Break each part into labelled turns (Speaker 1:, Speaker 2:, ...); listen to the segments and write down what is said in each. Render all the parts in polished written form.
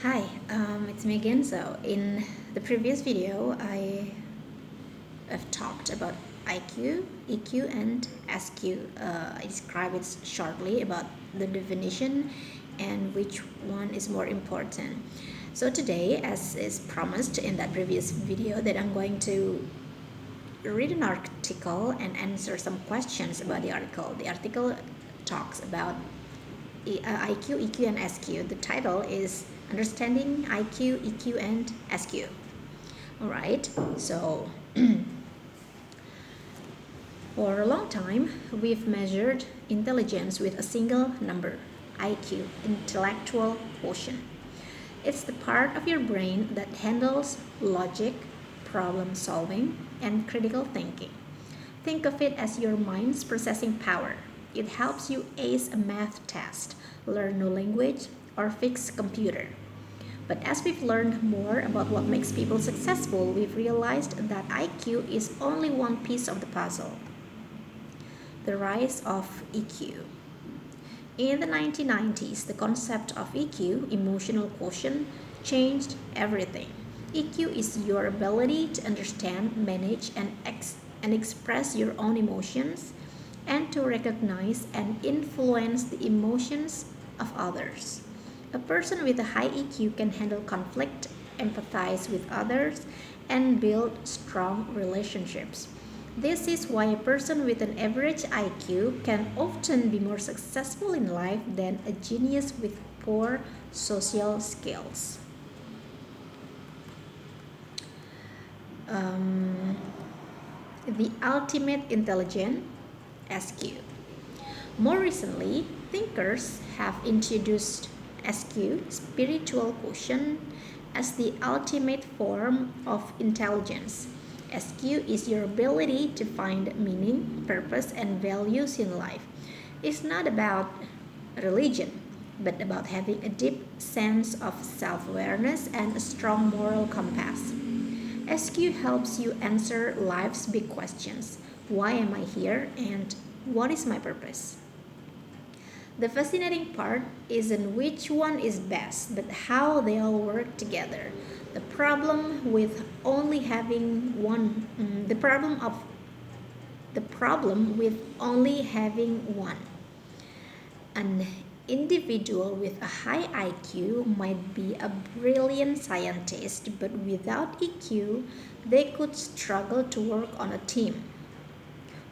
Speaker 1: Hi, it's me again. So, in the previous video, I have talked about IQ, EQ, and SQ. I describe it shortly about the definition and which one is more important. So, today, as is promised in that previous video, that I'm going to read an article and answer some questions about the article. The article talks about IQ, EQ, and SQ. The title is Understanding IQ, EQ, and SQ. All right, so for a long time, we've measured intelligence with a single number, IQ, intellectual quotient. It's the part of your brain that handles logic, problem solving, and critical thinking. Think of it as your mind's processing power. It helps you ace a math test, learn new language, or fix a computer. But as we've learned more about what makes people successful, we've realized that IQ is only one piece of the puzzle. The rise of EQ. In the 1990s, the concept of EQ, emotional quotient, changed everything. EQ is your ability to understand, manage, and express your own emotions, and to recognize and influence the emotions of others. A person with a high EQ can handle conflict, empathize with others, and build strong relationships. This is why a person with an average IQ can often be more successful in life than a genius with poor social skills. Um, the ultimate intelligence, SQ. More recently, thinkers have introduced SQ, spiritual quotient, as the ultimate form of intelligence. SQ is your ability to find meaning, purpose, and values in life. It's not about religion, but about having a deep sense of self awareness and a strong moral compass. SQ helps you answer life's big questions: why am I here, and what is my purpose? The fascinating part isn't which one is best, but how they all work together. The problem with only having one, the problem with only having one. An individual with a high IQ might be a brilliant scientist, but without EQ, they could struggle to work on a team.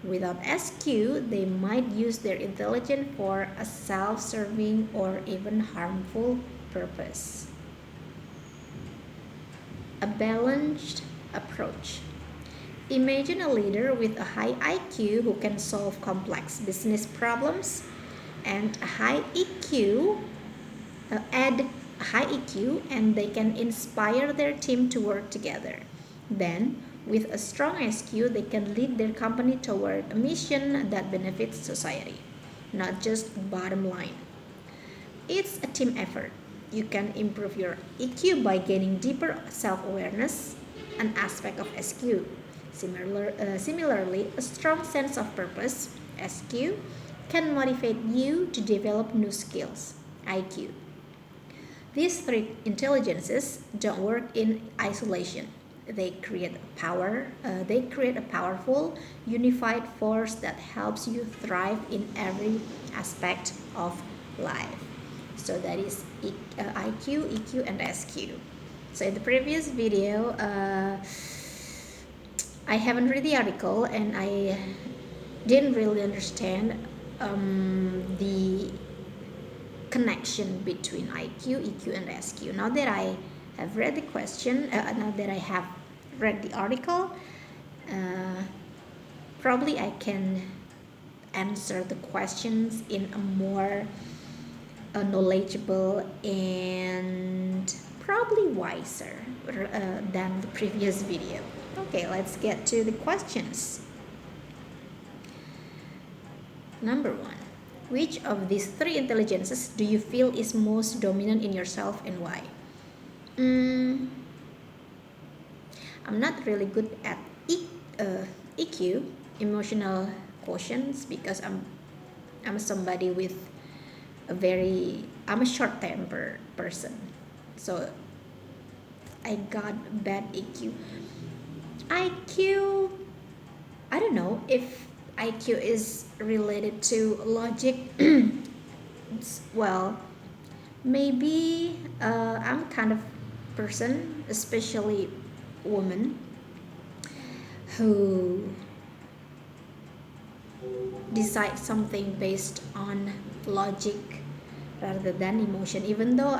Speaker 1: Without SQ, they might use their intelligence for a self serving or even harmful purpose. A balanced approach. Imagine a leader with a high IQ who can solve complex business problems and a high EQ, add a high EQ, and they can inspire their team to work together. Then, with a strong SQ, they can lead their company toward a mission that benefits society, not just bottom line. It's a team effort. You can improve your EQ by gaining deeper self awareness, an aspect of SQ. Similarly, a strong sense of purpose, SQ, can motivate you to develop new skills, IQ. These three intelligences don't work in isolation. They create a powerful, unified force that helps you thrive in every aspect of life. So that is IQ, EQ, and SQ. So in the previous video, I haven't read the article and I didn't really understand the connection between IQ, EQ, and SQ. Now that I have read the question, now that I have read the article, uh, probably I can answer the questions in a more knowledgeable and probably wiser than the previous video. Okay, let's get to the questions. Number one, which of these three intelligences do you feel is most dominant in yourself and why? Mm, I'm not really good at EQ, emotional quotients, because I'm somebody with I'm a short tempered person. So I got bad EQ. IQ, I don't know if IQ is related to logic. Well, maybe I'm kind of person, especially woman, who decide something based on logic rather than emotion. Even though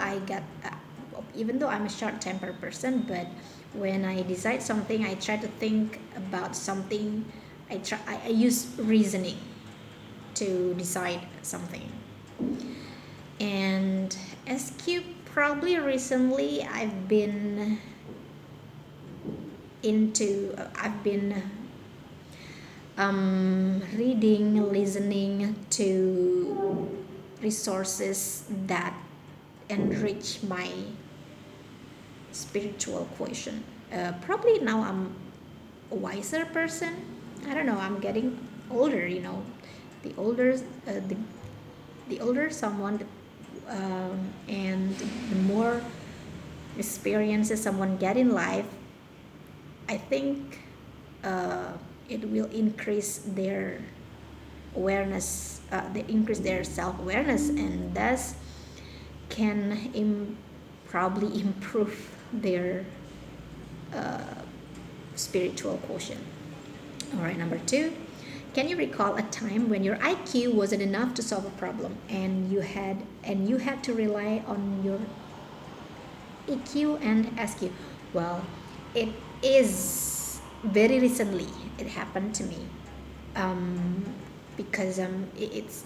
Speaker 1: I'm a short-tempered person, but when I decide something, I try to think about something. I use reasoning to decide something. And SQ, probably recently I've been reading, listening to resources that enrich my spiritual quotient. Probably now I'm a wiser person. I don't know. I'm getting older. The older the older someone, and the more experiences someone get in life, I think uh, it will increase their awareness. They increase their self-awareness, and thus can probably improve their uh, spiritual quotient. All right, number two. Can you recall a time when your IQ wasn't enough to solve a problem, and you had to rely on your EQ and SQ? Well, it is very recently it happened to me. Because it's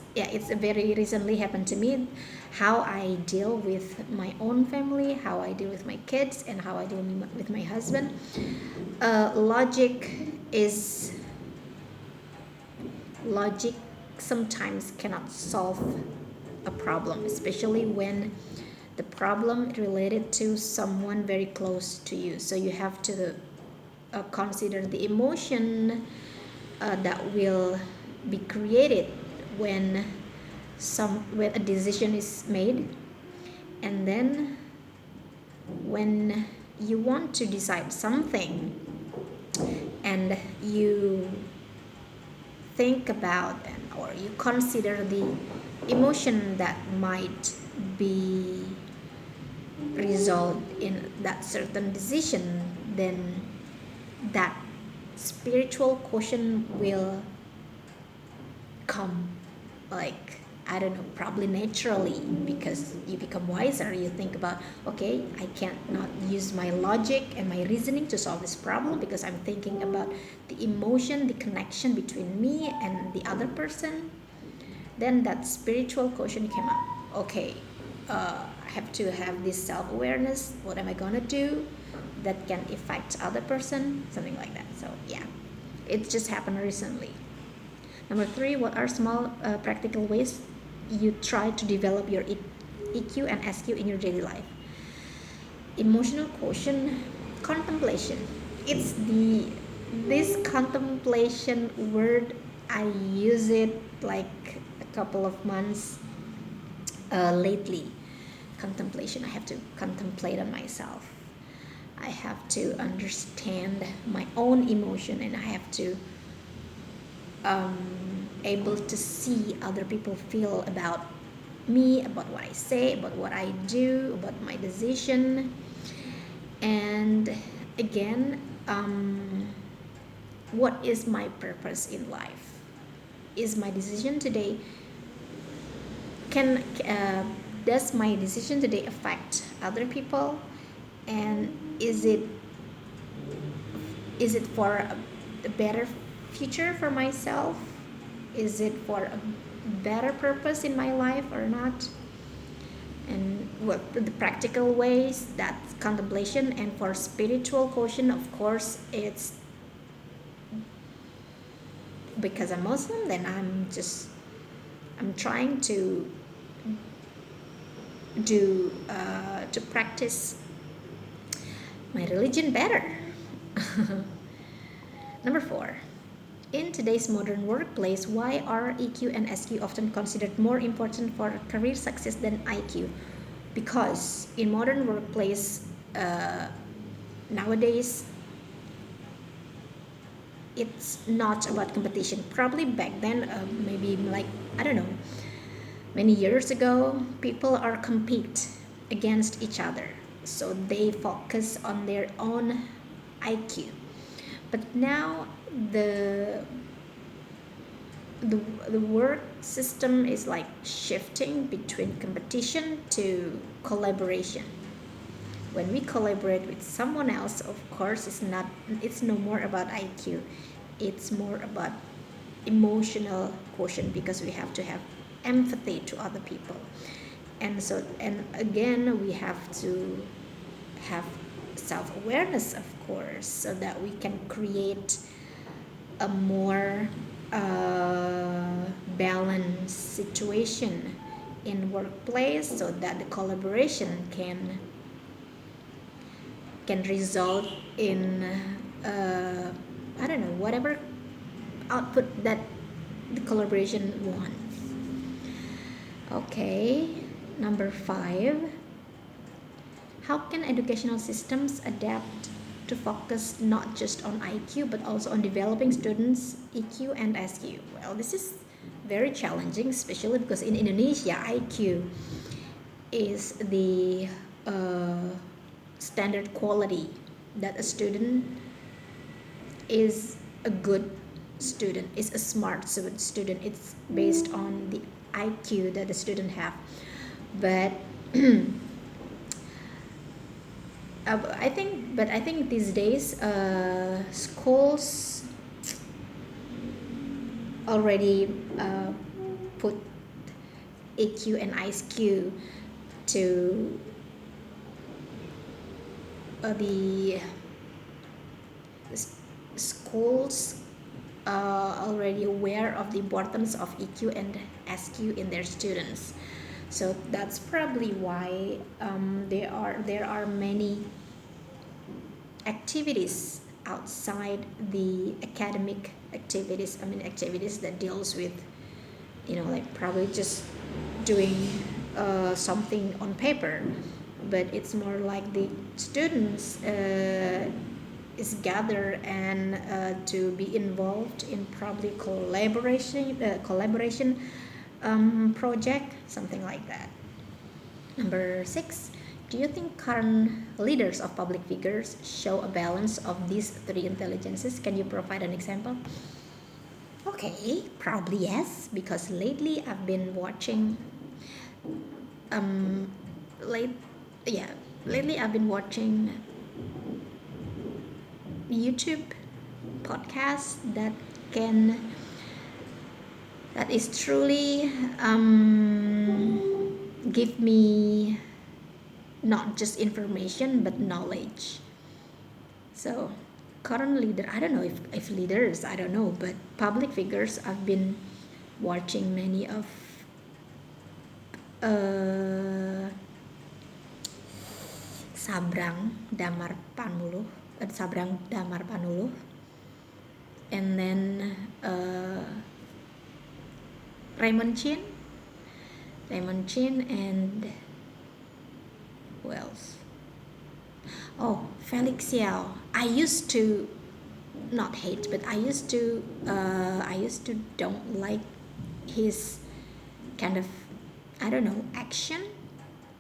Speaker 1: very recently happened to me, how I deal with my own family, how I deal with my kids, and how I deal with my husband. Is logic sometimes cannot solve a problem, especially when the problem related to someone very close to you. So you have to consider the emotion that will be created when when a decision is made, and then when you want to decide something and you think about or you consider the emotion that might be result in that certain decision, then that spiritual quotient will come, like, I don't know, probably naturally, because you become wiser. You think about, okay, I can't not use my logic and my reasoning to solve this problem because I'm thinking about the emotion, the connection between me and the other person. Then that spiritual quotient came up. Okay, I have to have this self-awareness. What am I gonna do that can affect other person? Something like that. So yeah, it just happened recently. Number three, what are small practical ways you try to develop your EQ and SQ in your daily life? Emotional quotient, contemplation. It's this contemplation word. I use it like a couple of months lately. Contemplation. I have to contemplate on myself. I have to understand my own emotion, and I have to able to see other people feel about me, about what I say, about what I do, about my decision. And again, what is my purpose in life? Is my decision today can does my decision today affect other people? And is it for a better future for myself? Is it for a better purpose in my life or not? And what the practical ways, that's contemplation. And for spiritual quotient, of course, it's because I'm Muslim, then I'm trying to to practice my religion better. Number four, in today's modern workplace, why are EQ and SQ often considered more important for career success than IQ? because in modern workplace nowadays it's not about competition. Probably back then, maybe like, I don't know, many years ago, people are compete against each other, so they focus on their own IQ. But now the the, the work system is like shifting between competition to collaboration. When we collaborate with someone else, of course, it's no more about IQ. It's more about emotional quotient, because we have to have empathy to other people. And again, we have to have self-awareness, of course, so that we can create a more balanced situation in workplace, so that the collaboration can result in I don't know, whatever output that the collaboration wants. Okay, number 5. How can educational systems adapt to focus not just on IQ but also on developing students' EQ and SQ? Well, this is very challenging, especially because in Indonesia, IQ is the standard quality that a student is a good student, is a smart student. It's based on the IQ that the student have. But I think these days schools already put EQ and IQ to the schools already aware of the importance of EQ and SQ in their students. So that's probably why there are many activities outside the academic activities. I mean, activities that deals with, like probably just doing something on paper, but it's more like the students is gathered and to be involved in probably collaboration project, something like that. Number 6. Do you think current leaders of public figures show a balance of these three intelligences? Can you provide an example? Okay, probably yes, because lately I've been watching um late yeah lately I've been watching YouTube podcasts can that is truly give me not just information but knowledge. So current leader, I don't know if leaders, I don't know, but public figures, I've been watching many of Sabrang Damar Panuluh, and then Raymond Chin, and who else? Oh, Felix Xiao. I used to not hate, but I used to don't like his kind of, I don't know, action.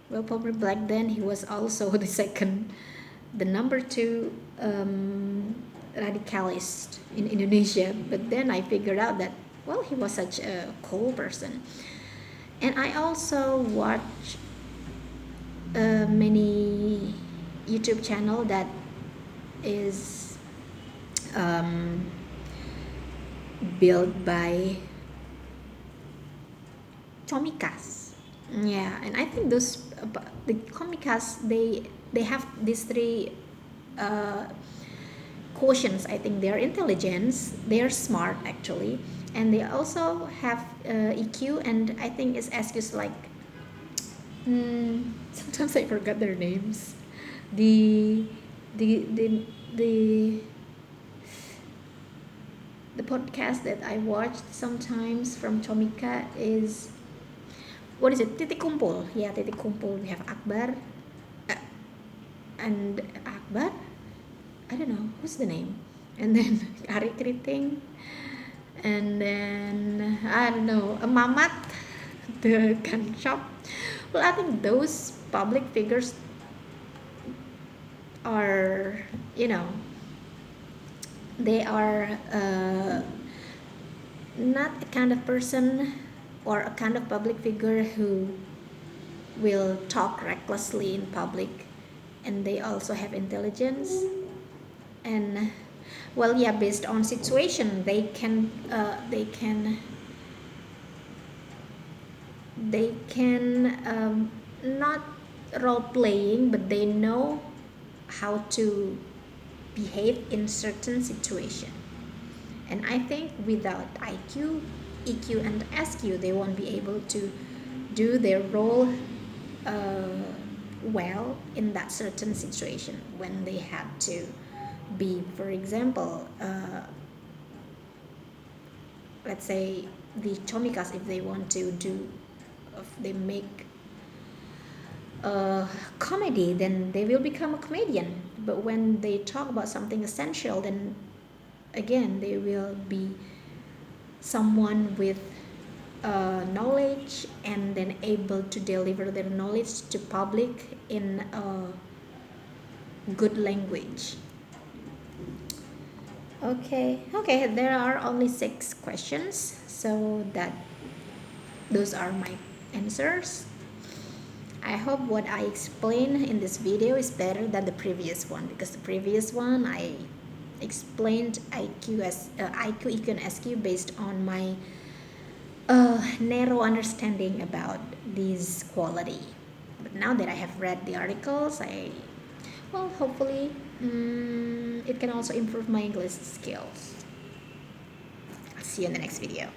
Speaker 1: Well, probably back then he was also the number 2 radicalist in Indonesia. But then I figured out that, well, he was such a cool person. And I also watch many YouTube channel that is built by Komikas. Yeah, and I think the Komikas, they have these three quotients. I think they're intelligence, they're smart actually, and they also have EQ, and I think it's SQs like sometimes I forgot their names. The the the the the podcast that I watched sometimes from Tomika is what is it? Titik kumpul. Yeah, titik kumpul. We have Akbar and Akbar. I don't know who's the name. And then Ari Kriting, and then I don't know, a Mamat, the gun shop. Well, I think those public figures are, you know, they are not a kind of person or a kind of public figure who will talk recklessly in public, and they also have intelligence. And well, yeah, based on situation, they can not role playing, but they know how to behave in certain situation. And I think without IQ, EQ, and SQ, they won't be able to do their role uh, well in that certain situation when they have to be, for example, let's say the chomikas, if they want to do, if they make a comedy, then they will become a comedian. But when they talk about something essential, then again they will be someone with knowledge, and then able to deliver their knowledge to public in a good language. Okay, there are only 6 questions, so that those are my answers. I hope what I explained in this video is better than the previous one, because the previous one I explained IQ, EQ, and SQ based on my narrow understanding about this quality. But now that I have read the articles, hopefully it can also improve my English skills. I'll see you in the next video.